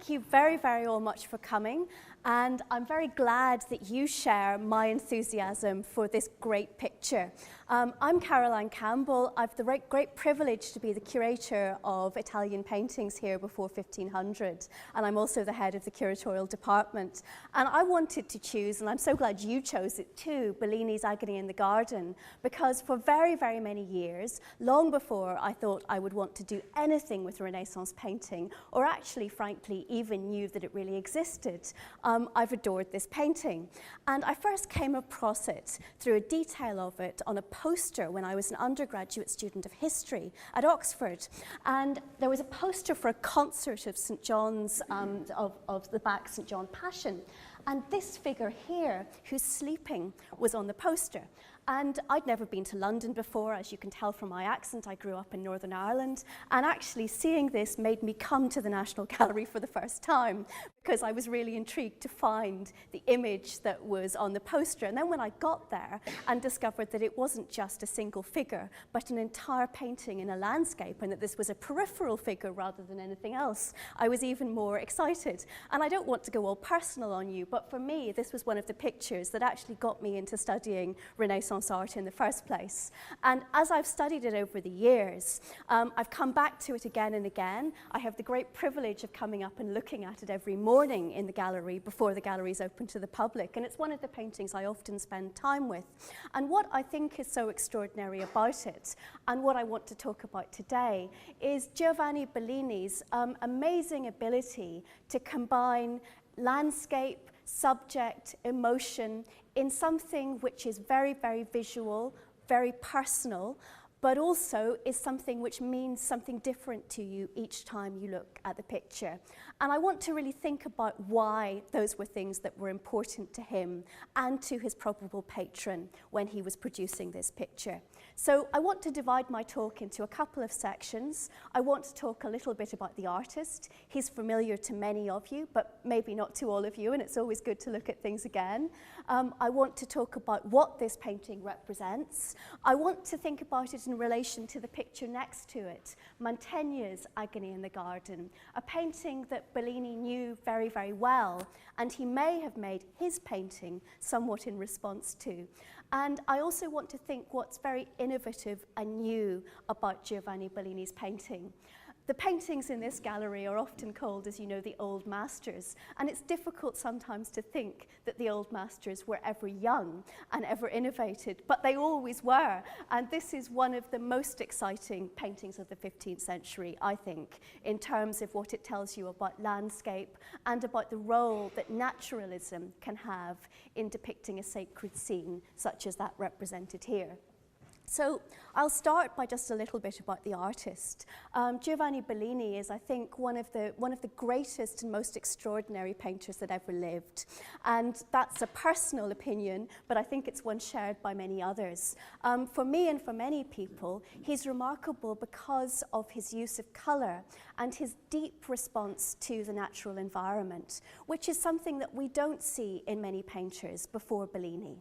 thank you very, very all much for coming. And I'm very glad that you share my enthusiasm for this great picture. I'm Caroline Campbell. I've the great privilege to be the curator of Italian paintings here before 1500. And I'm also the head of the curatorial department. And I wanted to choose, and I'm so glad you chose it too, Bellini's Agony in the Garden, because for very, very many years, long before I thought I would want to do anything with Renaissance painting, or actually, frankly, even knew that it really existed, I've adored this painting. And I first came across it through a detail of it on a poster when I was an undergraduate student of history at Oxford. And there was a poster for a concert of St. John's, of the Bach St. John Passion. And this figure here, who's sleeping, was on the poster. And I'd never been to London before. As you can tell from my accent, I grew up in Northern Ireland. And actually seeing this made me come to the National Gallery for the first time, because I was really intrigued to find the image that was on the poster. And then when I got there and discovered that it wasn't just a single figure, but an entire painting in a landscape, and that this was a peripheral figure rather than anything else, I was even more excited. And I don't want to go all personal on you, but for me, this was one of the pictures that actually got me into studying Renaissance art in the first place. And as I've studied it over the years, I've come back to it again and again. I have the great privilege of coming up and looking at it every morning in the gallery before the gallery is open to the public. And it's one of the paintings I often spend time with. And what I think is so extraordinary about it, and what I want to talk about today, is Giovanni Bellini's amazing ability to combine landscape, subject, emotion in something which is very, very visual, very personal, but also is something which means something different to you each time you look at the picture. And I want to really think about why those were things that were important to him and to his probable patron when he was producing this picture. So I want to divide my talk into a couple of sections. I want to talk a little bit about the artist. He's familiar to many of you, but maybe not to all of you, and it's always good to look at things again. I want to talk about what this painting represents. I want to think about it in relation to the picture next to it, Mantegna's Agony in the Garden, a painting that Bellini knew very, very well, and he may have made his painting somewhat in response to. And I also want to think what's very innovative and new about Giovanni Bellini's painting. The paintings in this gallery are often called, as you know, the old masters. And it's difficult sometimes to think that the old masters were ever young and ever innovated, but they always were. And this is one of the most exciting paintings of the 15th century, I think, in terms of what it tells you about landscape and about the role that naturalism can have in depicting a sacred scene, such as that represented here. So I'll start by just a little bit about the artist. Giovanni Bellini is, I think, one of the greatest and most extraordinary painters that ever lived. And that's a personal opinion, but I think it's one shared by many others. For me and for many people, he's remarkable because of his use of color and his deep response to the natural environment, which is something that we don't see in many painters before Bellini.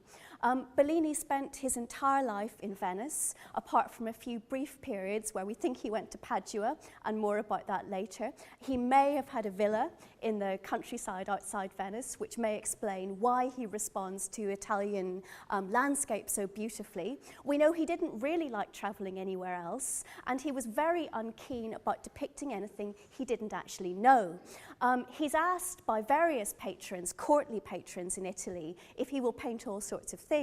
Bellini spent his entire life in Venice, apart from a few brief periods where we think he went to Padua, and more about that later. He may have had a villa in the countryside outside Venice, which may explain why he responds to Italian landscape so beautifully. We know he didn't really like traveling anywhere else, and he was very unkeen about depicting anything he didn't actually know. He's asked by various patrons, courtly patrons in Italy, if he will paint all sorts of things.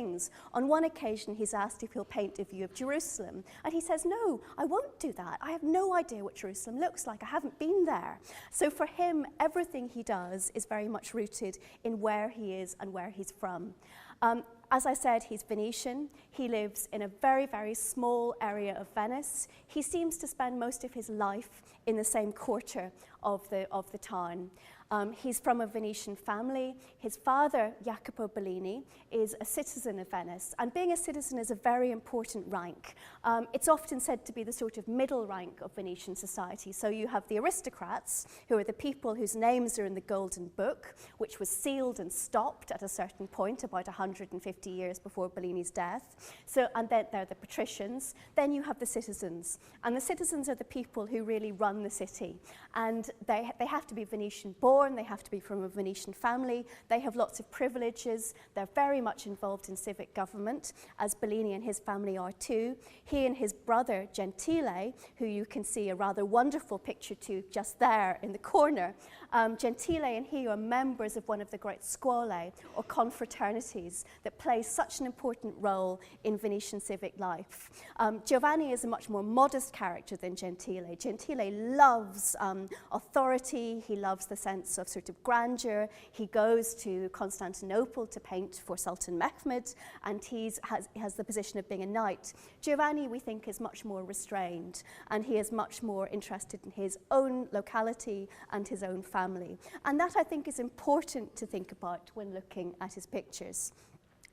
On one occasion, he's asked if he'll paint a view of Jerusalem, and he says, no, I won't do that. I have no idea what Jerusalem looks like. I haven't been there. So for him, everything he does is very much rooted in where he is and where he's from. As I said, he's Venetian. He lives in a very, very small area of Venice. He seems to spend most of his life in the same quarter of the town. He's from a Venetian family. His father, Jacopo Bellini, is a citizen of Venice, and being a citizen is a very important rank. It's often said to be the sort of middle rank of Venetian society. So you have the aristocrats, who are the people whose names are in the Golden Book, which was sealed and stopped at a certain point about 150 years before Bellini's death. So, and then they're the patricians. Then you have the citizens, and the citizens are the people who really run the city. And they have to be Venetian born, they have to be from a Venetian family, they have lots of privileges, they're very much involved in civic government, as Bellini and his family are too. He and his brother Gentile, who you can see a rather wonderful picture to just there in the corner, Gentile and he are members of one of the great scuole, or confraternities, that play such an important role in Venetian civic life. Giovanni is a much more modest character than Gentile. Gentile loves authority, he loves the sense of sort of grandeur. He goes to Constantinople to paint for Sultan Mehmed, and he has the position of being a knight. Giovanni, we think, is much more restrained, and he is much more interested in his own locality and his own family. And that, I think, is important to think about when looking at his pictures.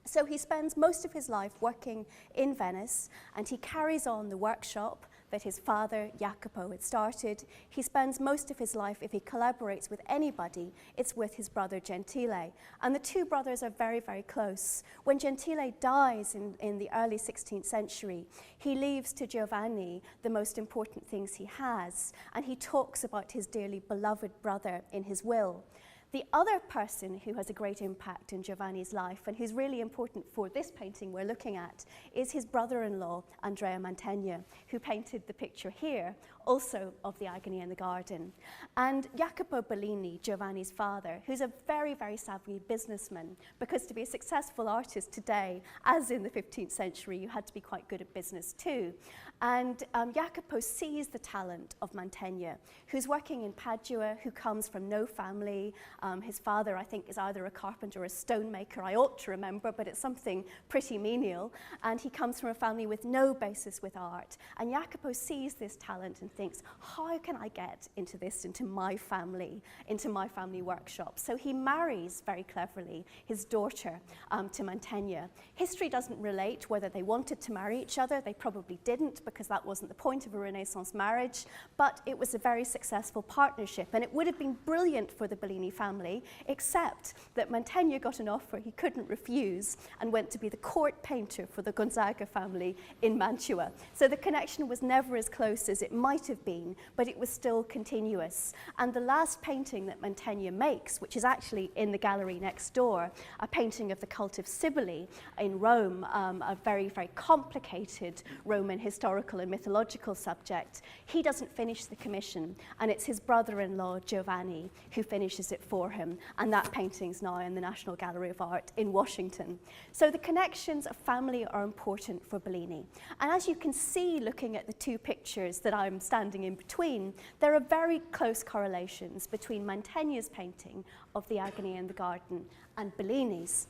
So he spends most of his life working in Venice, and he carries on the workshop that his father, Jacopo, had started. He spends most of his life, if he collaborates with anybody, it's with his brother Gentile. And the two brothers are very, very close. When Gentile dies in the early 16th century, he leaves to Giovanni the most important things he has, and he talks about his dearly beloved brother in his will. The other person who has a great impact in Giovanni's life, and who's really important for this painting we're looking at, is his brother-in-law, Andrea Mantegna, who painted the picture here, also of the Agony in the Garden. And Jacopo Bellini, Giovanni's father, who's a very, very savvy businessman, because to be a successful artist today, as in the 15th century, you had to be quite good at business too. And Jacopo sees the talent of Mantegna, who's working in Padua, who comes from no family. His father, I think, is either a carpenter or a stonemaker, I ought to remember, but it's something pretty menial. And he comes from a family with no basis with art. And Jacopo sees this talent and thinks, how can I get into my family workshop? So he marries, very cleverly, his daughter to Mantegna. History doesn't relate whether they wanted to marry each other. They probably didn't, because that wasn't the point of a Renaissance marriage, but it was a very successful partnership, and it would have been brilliant for the Bellini family, except that Mantegna got an offer he couldn't refuse and went to be the court painter for the Gonzaga family in Mantua. So the connection was never as close as it might have been, but it was still continuous. And the last painting that Mantegna makes, which is actually in the gallery next door, a painting of the cult of Cybele in Rome, a very, very complicated Roman historical and mythological subject, he doesn't finish the commission, and it's his brother-in-law Giovanni who finishes it for him, and that painting's now in the National Gallery of Art in Washington. So the connections of family are important for Bellini. And as you can see, looking at the two pictures that I'm standing in between, there are very close correlations between Mantegna's painting of the Agony in the Garden and Bellini's.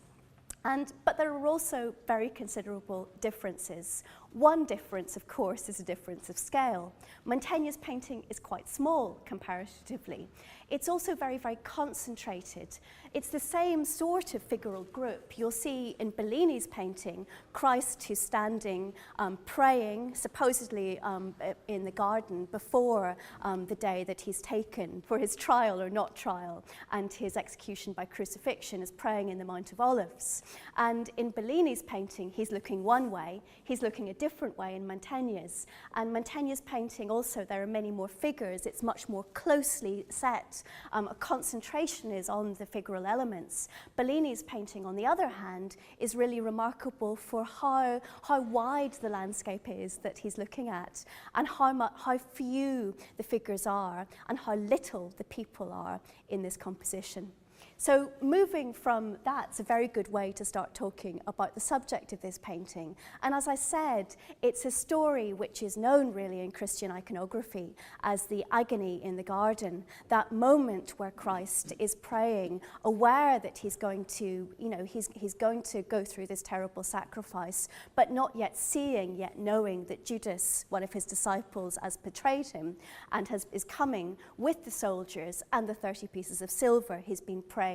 But there are also very considerable differences. One difference, of course, is a difference of scale. Mantegna's painting is quite small comparatively. It's also very, very concentrated. It's the same sort of figural group. You'll see in Bellini's painting, Christ who's standing, praying, supposedly in the garden before the day that he's taken for his trial or not trial, and his execution by crucifixion, is praying in the Mount of Olives. And in Bellini's painting, he's looking one way, he's looking a different way in Mantegna's. And Mantegna's painting also, there are many more figures, it's much more closely set. A concentration is on the figural elements. Bellini's painting, on the other hand, is really remarkable for how wide the landscape is that he's looking at, and how few the figures are, and how little the people are in this composition. So moving from that's a very good way to start talking about the subject of this painting. And as I said, it's a story which is known really in Christian iconography as the agony in the garden, that moment where Christ is praying, aware that he's going to, he's going to go through this terrible sacrifice, but not yet seeing, yet knowing that Judas, one of his disciples, has betrayed him and is coming with the soldiers and the 30 pieces of silver. He's been paid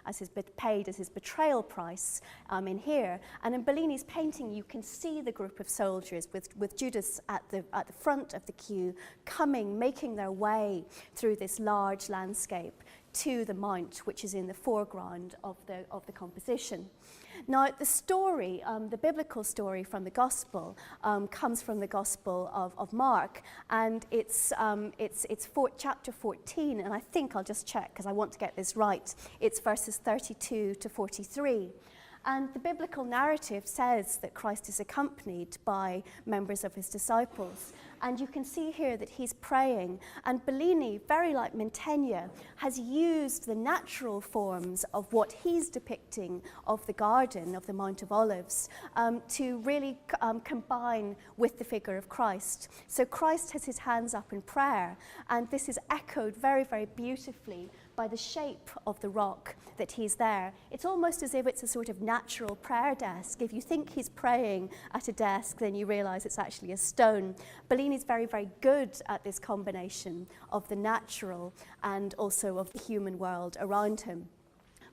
as his betrayal price in here. And in Bellini's painting, you can see the group of soldiers with Judas at the front of the queue, coming, making their way through this large landscape to the mount, which is in the foreground of the composition. Now, the story, the biblical story from the Gospel, comes from the Gospel of Mark, and it's chapter 14, and I think I'll just check because I want to get this right. It's verses 32 to 43. And the biblical narrative says that Christ is accompanied by members of his disciples. And you can see here that he's praying. And Bellini, very like Mantegna, has used the natural forms of what he's depicting of the garden, of the Mount of Olives, to really combine with the figure of Christ. So Christ has his hands up in prayer, and this is echoed very, very beautifully by the shape of the rock that he's there. It's almost as if it's a sort of natural prayer desk. If you think he's praying at a desk, then you realize it's actually a stone. Bellini's very, very good at this combination of the natural and also of the human world around him.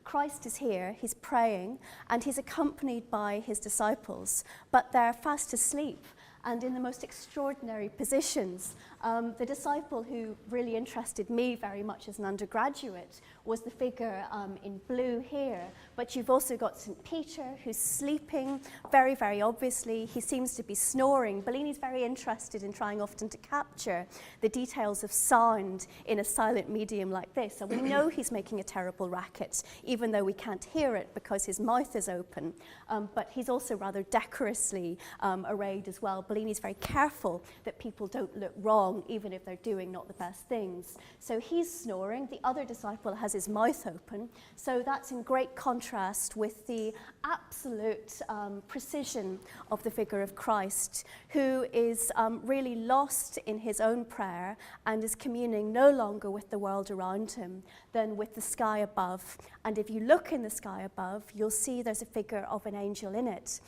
Christ is here, he's praying, and he's accompanied by his disciples, but they're fast asleep and in the most extraordinary positions. The disciple who really interested me very much as an undergraduate was the figure in blue here, but you've also got St. Peter who's sleeping very, very obviously. He seems to be snoring. Bellini's very interested in trying often to capture the details of sound in a silent medium like this, and we know he's making a terrible racket, even though we can't hear it because his mouth is open, but he's also rather decorously arrayed as well. Bellini's very careful that people don't look wrong, even if they're doing not the best things. So he's snoring. The other disciple has his mouth open. So that's in great contrast with the absolute precision of the figure of Christ, who is really lost in his own prayer and is communing no longer with the world around him than with the sky above. And if you look in the sky above, you'll see there's a figure of an angel in it.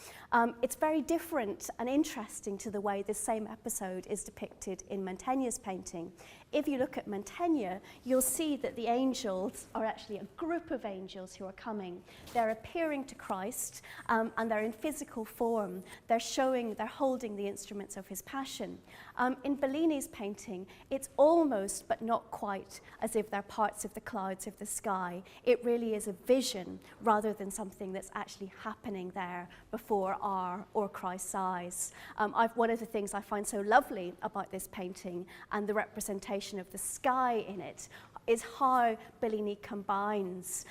It's very different and interesting to the way this same episode is depicted in Mantegna's painting. If you look at Mantegna, you'll see that the angels are actually a group of angels who are coming. They're appearing to Christ, and they're in physical form. They're holding the instruments of his passion. In Bellini's painting, it's almost, but not quite, as if they're parts of the clouds of the sky. It really is a vision rather than something that's actually happening there before our or Christ's eyes. One of the things I find so lovely about this painting and the representation of the sky in it is how Bellini combines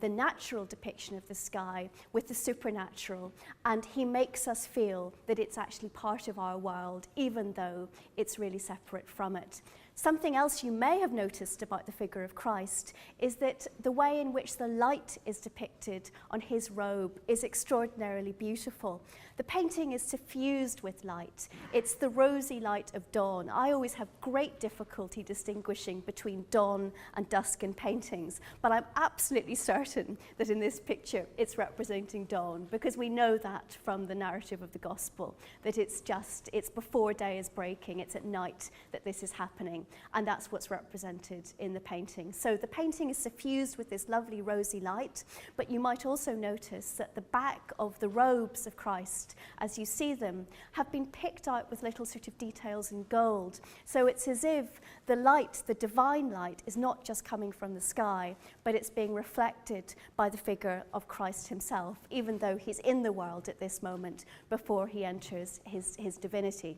the natural depiction of the sky with the supernatural, and he makes us feel that it's actually part of our world, even though it's really separate from it. Something else you may have noticed about the figure of Christ is that the way in which the light is depicted on his robe is extraordinarily beautiful. The painting is suffused with light. It's the rosy light of dawn. I always have great difficulty distinguishing between dawn and dusk in paintings, but I'm absolutely certain that in this picture it's representing dawn, because we know that from the narrative of the Gospel, that it's before day is breaking, it's at night that this is happening. And that's what's represented in the painting. So the painting is suffused with this lovely rosy light, but you might also notice that the back of the robes of Christ, as you see them, have been picked out with little sort of details in gold. So it's as if the light, the divine light, is not just coming from the sky, but it's being reflected by the figure of Christ himself, even though he's in the world at this moment before he enters his divinity.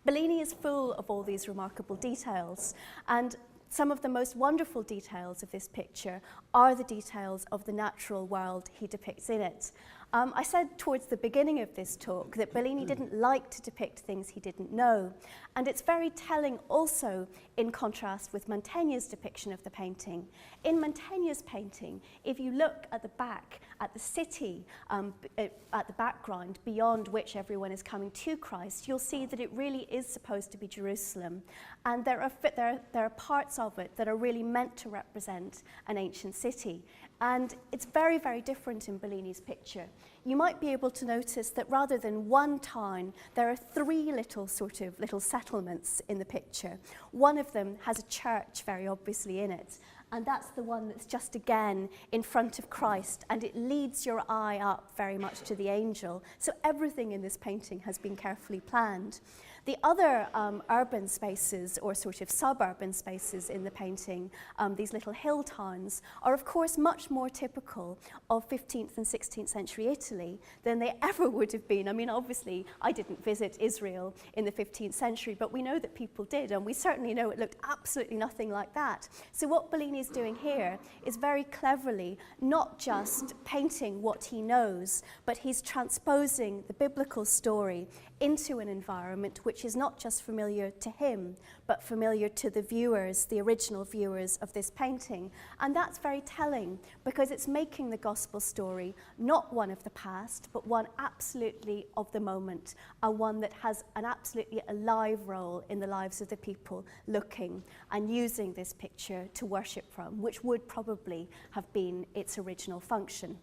Bellini is full of all these remarkable details, and some of the most wonderful details of this picture are the details of the natural world he depicts in it. I said towards the beginning of this talk that Bellini didn't like to depict things he didn't know. And it's very telling also in contrast with Mantegna's depiction of the painting. In Mantegna's painting, if you look at the back, at the city, at the background beyond which everyone is coming to Christ, you'll see that it really is supposed to be Jerusalem. And there are parts of it that are really meant to represent an ancient city. And it's very, very different in Bellini's picture. You might be able to notice that rather than one town, there are three little settlements in the picture. One of them has a church very obviously in it, and that's the one that's just again in front of Christ, and it leads your eye up very much to the angel. So everything in this painting has been carefully planned. The other urban spaces, or sort of suburban spaces in the painting, these little hill towns, are of course much more typical of 15th and 16th century Italy than they ever would have been. I mean, obviously, I didn't visit Israel in the 15th century, but we know that people did, and we certainly know it looked absolutely nothing like that. So what Bellini is doing here is very cleverly not just painting what he knows, but he's transposing the biblical story into an environment which is not just familiar to him, but familiar to the viewers, the original viewers of this painting. And that's very telling, because it's making the gospel story not one of the past, but one absolutely of the moment, and one that has an absolutely alive role in the lives of the people looking and using this picture to worship from, which would probably have been its original function.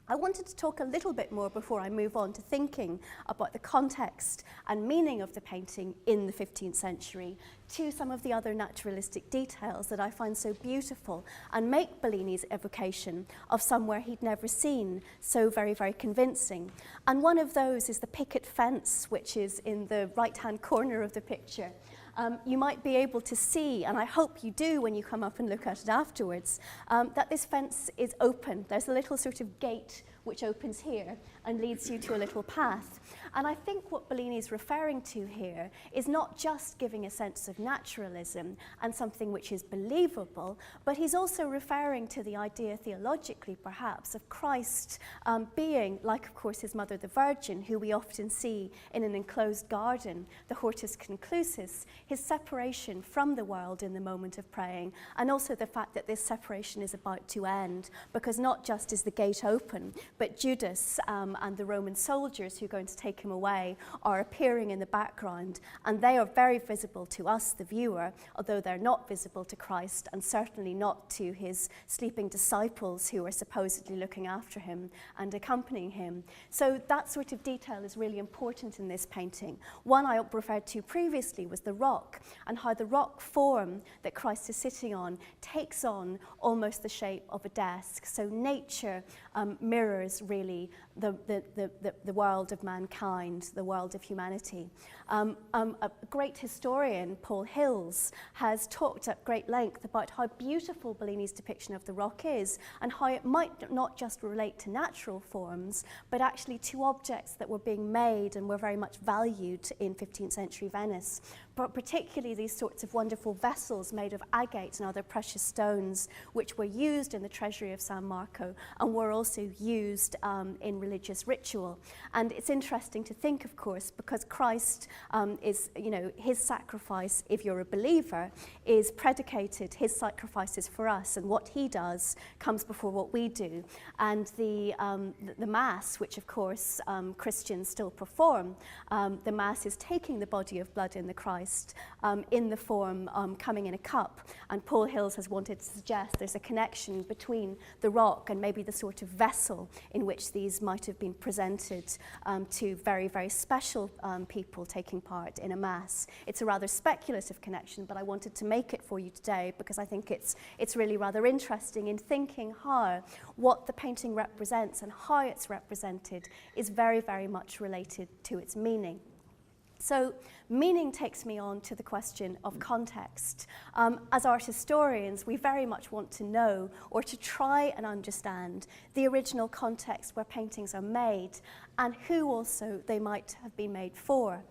I wanted to talk a little bit more before I move on to thinking about the context and meaning of the painting in the 15th century to some of the other naturalistic details that I find so beautiful and make Bellini's evocation of somewhere he'd never seen so very, very convincing. And one of those is the picket fence, which is in the right-hand corner of the picture. You might be able to see, and I hope you do when you come up and look at it afterwards, that this fence is open. There's a little sort of gate which opens here and leads you to a little path. And I think what Bellini is referring to here is not just giving a sense of naturalism and something which is believable, but he's also referring to the idea theologically, perhaps, of Christ being, like of course his mother the Virgin, who we often see in an enclosed garden, the hortus conclusus, his separation from the world in the moment of praying, and also the fact that this separation is about to end, because not just is the gate open, but Judas and the Roman soldiers who are going to take him away are appearing in the background, and they are very visible to us, the viewer, although they're not visible to Christ, and certainly not to his sleeping disciples who are supposedly looking after him and accompanying him. So that sort of detail is really important in this painting. One I referred to previously was the rock, and how the rock form that Christ is sitting on takes on almost the shape of a desk. So nature mirrors really the world of mankind, the world of humanity. A great historian, Paul Hills, has talked at great length about how beautiful Bellini's depiction of the rock is, and how it might not just relate to natural forms, but actually to objects that were being made and were very much valued in 15th century Venice. But particularly these sorts of wonderful vessels made of agate and other precious stones, which were used in the treasury of San Marco and were also used in religious ritual. And it's interesting to think, of course, because Christ is, his sacrifice, if you're a believer, is predicated, his sacrifices for us, and what he does comes before what we do. And the Mass, which of course Christians still perform, the Mass is taking the body of blood in the Christ in the form coming in a cup. And Paul Hills has wanted to suggest there's a connection between the rock and maybe the sort of vessel in which these might have been presented to very, very special people taking part in a Mass. It's a rather speculative connection, but I wanted to make it for you today because I think it's really rather interesting in thinking how what the painting represents and how it's represented is very, very much related to its meaning. So meaning takes me on to the question of context. As art historians, we very much want to know or to try and understand the original context where paintings are made and who also they might have been made for.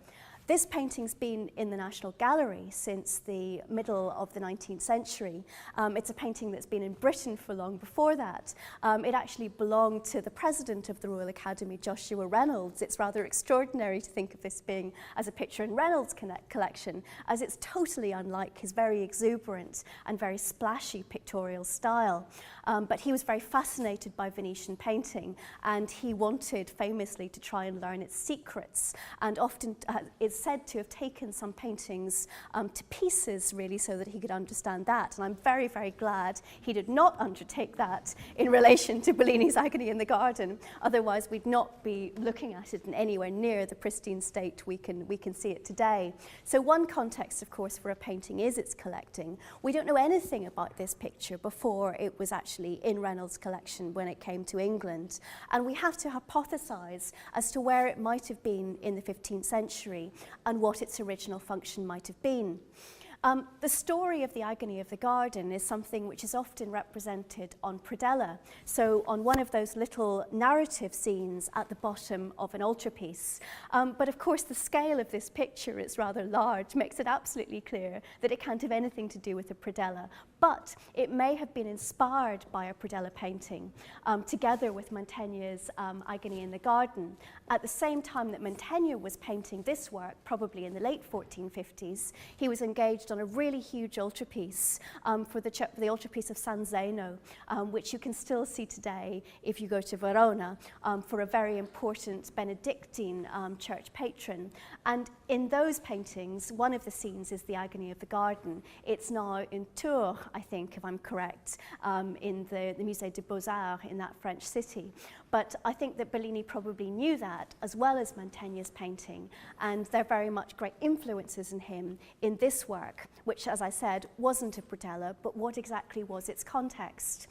This painting's been in the National Gallery since the middle of the 19th century. It's a painting that's been in Britain for long before that. It actually belonged to the president of the Royal Academy, Joshua Reynolds. It's rather extraordinary to think of this being as a picture in Reynolds' collection, as it's totally unlike his very exuberant and very splashy pictorial style. But he was very fascinated by Venetian painting, and he wanted famously to try and learn its secrets, and often is said to have taken some paintings to pieces, really, so that he could understand that. And I'm very, very glad he did not undertake that in relation to Bellini's Agony in the Garden. Otherwise, we'd not be looking at it in anywhere near the pristine state we can see it today. So one context, of course, for a painting is its collecting. We don't know anything about this picture before it was actually in Reynolds' collection when it came to England. And we have to hypothesize as to where it might have been in the 15th century and what its original function might have been. The story of the Agony of the Garden is something which is often represented on predella, so on one of those little narrative scenes at the bottom of an altarpiece. But of course the scale of this picture is rather large, makes it absolutely clear that it can't have anything to do with a predella, but it may have been inspired by a predella painting, together with Mantegna's Agony in the Garden. At the same time that Mantegna was painting this work, probably in the late 1450s, he was engaged on a really huge altarpiece for the altarpiece of San Zeno, which you can still see today if you go to Verona, for a very important Benedictine church patron. And in those paintings, one of the scenes is the Agony of the Garden. It's now in Tours, I think, if I'm correct, in the Musée des Beaux-Arts in that French city. But I think that Bellini probably knew that, as well as Mantegna's painting, and they're very much great influences in him in this work, which, as I said, wasn't a predella, but what exactly was its context?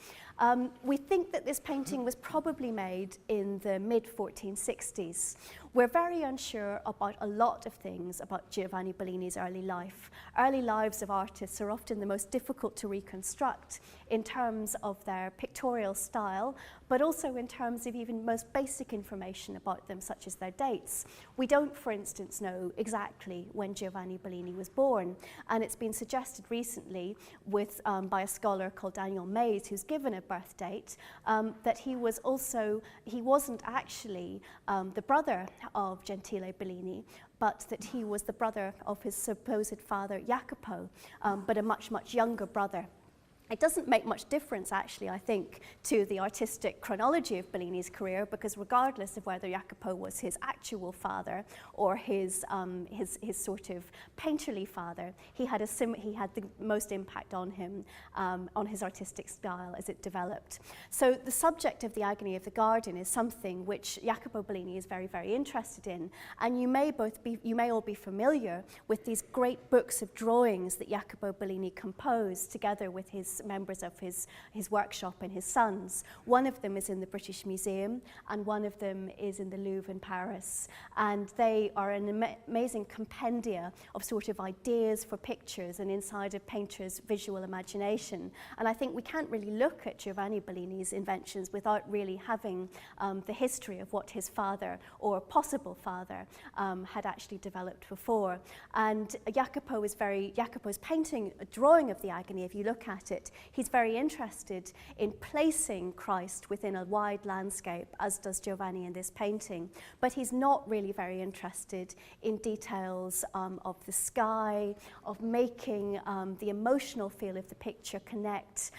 We think that this painting was probably made in the mid-1460s. We're very unsure about a lot of things about Giovanni Bellini's early life. Early lives of artists are often the most difficult to reconstruct in terms of their pictorial style, but also in terms of even most basic information about them, such as their dates. We don't, for instance, know exactly when Giovanni Bellini was born, and it's been suggested recently by a scholar called Daniel Mays, who's given a birth date, that he wasn't actually the brother of Gentile Bellini, but that he was the brother of his supposed father Jacopo, but a much, much younger brother. It doesn't make much difference, actually, I think, to the artistic chronology of Bellini's career, because regardless of whether Jacopo was his actual father or his sort of painterly father, he had the most impact on him, on his artistic style as it developed. So the subject of the Agony of the Garden is something which Jacopo Bellini is very, very interested in, and you may all be familiar with these great books of drawings that Jacopo Bellini composed together with his members of his workshop and his sons. One of them is in the British Museum, and one of them is in the Louvre in Paris. And they are an amazing compendia of sort of ideas for pictures and inside a painter's visual imagination. And I think we can't really look at Giovanni Bellini's inventions without really having the history of what his father or possible father had actually developed before. And Jacopo's painting, a drawing of the Agony, if you look at it, he's very interested in placing Christ within a wide landscape, as does Giovanni in this painting. But he's not really very interested in details of the sky, of making the emotional feel of the picture connect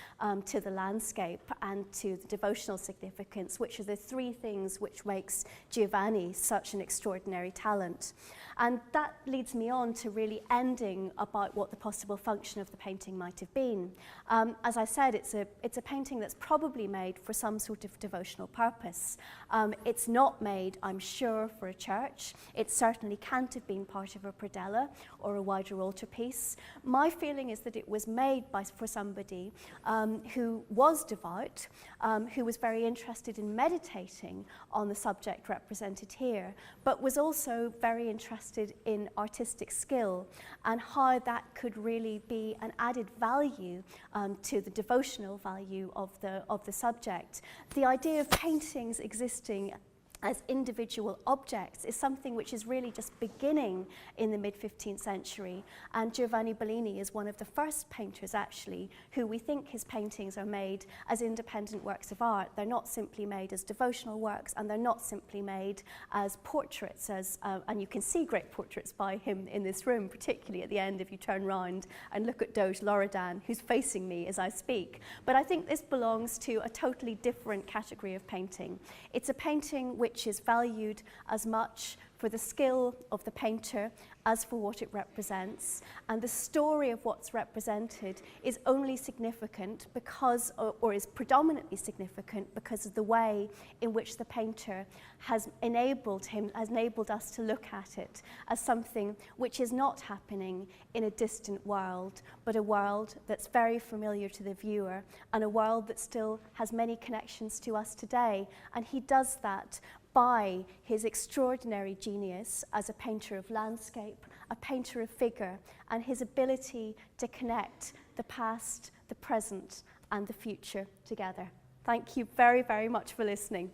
to the landscape and to the devotional significance, which are the three things which makes Giovanni such an extraordinary talent. And that leads me on to really ending about what the possible function of the painting might have been. As I said, it's a painting that's probably made for some sort of devotional purpose. It's not made, I'm sure, for a church. It certainly can't have been part of a predella or a wider altarpiece. My feeling is that it was made for somebody who was devout, who was very interested in meditating on the subject represented here, but was also very interested in artistic skill and how that could really be an added value to the devotional value of the subject. The idea of paintings existing as individual objects is something which is really just beginning in the mid-15th century. And Giovanni Bellini is one of the first painters, actually, who we think his paintings are made as independent works of art. They're not simply made as devotional works, and they're not simply made as portraits, and you can see great portraits by him in this room, particularly at the end if you turn round and look at Doge Loredan, who's facing me as I speak. But I think this belongs to a totally different category of painting. It's a painting which is valued as much for the skill of the painter as for what it represents. And the story of what's represented is only significant because, or is predominantly significant because of the way in which the painter has enabled us to look at it as something which is not happening in a distant world, but a world that's very familiar to the viewer, and a world that still has many connections to us today. And he does that by his extraordinary genius as a painter of landscape, a painter of figure, and his ability to connect the past, the present, and the future together. Thank you very, very much for listening.